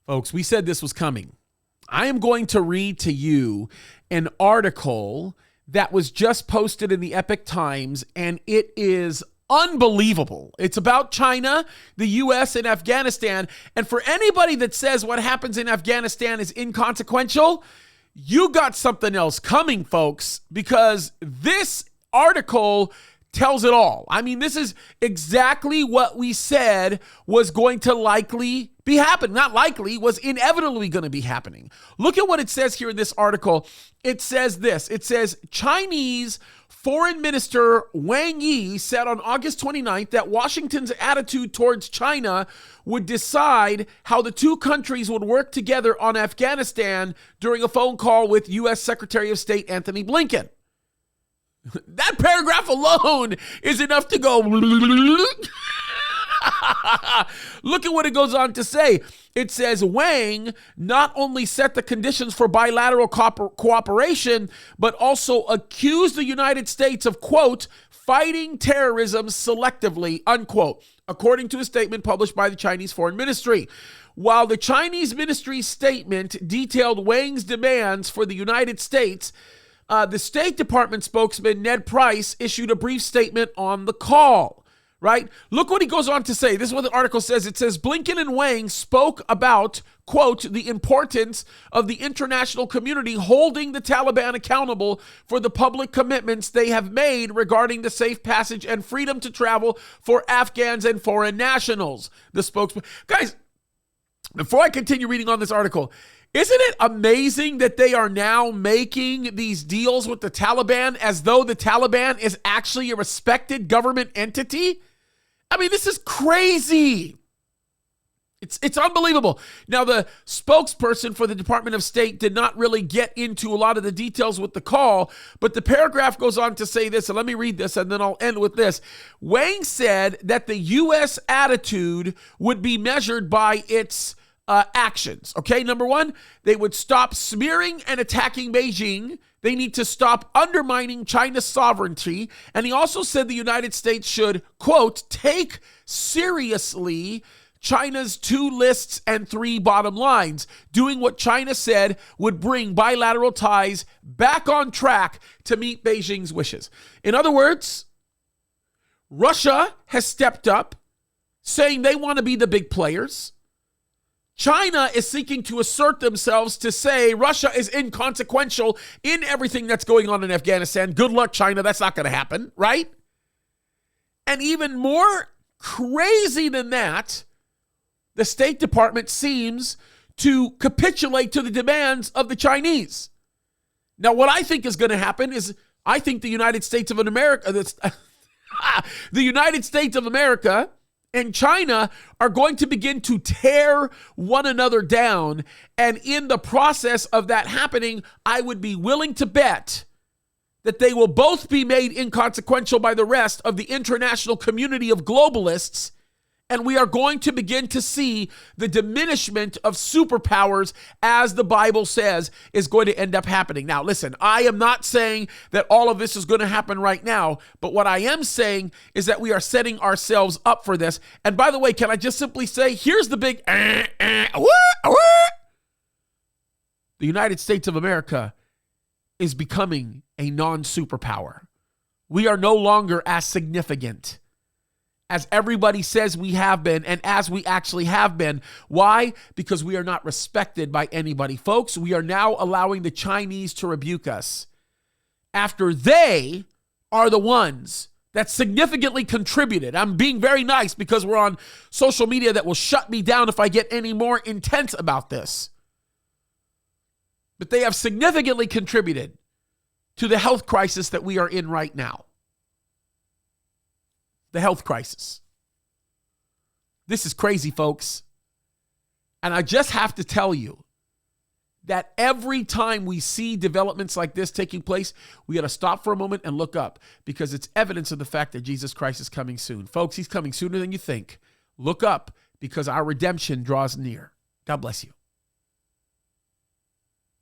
Folks, we said this was coming. I am going to read to you an article that was just posted in the Epoch Times, and it is unbelievable. It's about China, the U.S., and Afghanistan. And for anybody that says what happens in Afghanistan is inconsequential, you got something else coming, folks, because this article tells it all. I mean, this is exactly what we said was going to likely be happening. Not likely, was inevitably going to be happening. Look at what it says here in this article. It says this. It says, Chinese Foreign Minister Wang Yi said on August 29th that Washington's attitude towards China would decide how the two countries would work together on Afghanistan during a phone call with U.S. Secretary of State Anthony Blinken. That paragraph alone is enough to go. Look at what it goes on to say. It says Wang not only set the conditions for bilateral cooperation, but also accused the United States of, quote, fighting terrorism selectively, unquote, according to a statement published by the Chinese Foreign Ministry. While the Chinese ministry's statement detailed Wang's demands for the United States, the State Department spokesman, Ned Price, issued a brief statement on the call, right? Look what he goes on to say. This is what the article says. It says, Blinken and Wang spoke about, quote, the importance of the international community holding the Taliban accountable for the public commitments they have made regarding the safe passage and freedom to travel for Afghans and foreign nationals. The spokesman. Guys, before I continue reading on this article, isn't it amazing that they are now making these deals with the Taliban as though the Taliban is actually a respected government entity? I mean, this is crazy. It's unbelievable. Now, the spokesperson for the Department of State did not really get into a lot of the details with the call, but the paragraph goes on to say this, and let me read this, and then I'll end with this. Wang said that the U.S. attitude would be measured by its actions. Okay, number one, they would stop smearing and attacking Beijing. They need to stop undermining China's sovereignty. And he also said the United States should, quote, take seriously China's 2 lists and 3 bottom lines, doing what China said would bring bilateral ties back on track to meet Beijing's wishes. In other words, Russia has stepped up, saying they want to be the big players. China is seeking to assert themselves to say Russia is inconsequential in everything that's going on in Afghanistan. Good luck, China. That's not going to happen, right? And even more crazy than that, the State Department seems to capitulate to the demands of the Chinese. Now, what I think is going to happen is I think the United States of America, the United States of America and China are going to begin to tear one another down. And in the process of that happening, I would be willing to bet that they will both be made inconsequential by the rest of the international community of globalists. And we are going to begin to see the diminishment of superpowers, as the Bible says, is going to end up happening. Now, listen, I am not saying that all of this is going to happen right now, but what I am saying is that we are setting ourselves up for this. And by the way, can I just simply say, here's the big, the United States of America is becoming a non-superpower. We are no longer as significant as everybody says we have been, and as we actually have been. Why? Because we are not respected by anybody. Folks, we are now allowing the Chinese to rebuke us after they are the ones that significantly contributed. I'm being very nice because we're on social media that will shut me down if I get any more intense about this. But they have significantly contributed to the health crisis that we are in right now. The health crisis. This is crazy, folks. And I just have to tell you that every time we see developments like this taking place, we got to stop for a moment and look up, because it's evidence of the fact that Jesus Christ is coming soon. Folks, he's coming sooner than you think. Look up, because our redemption draws near. God bless you.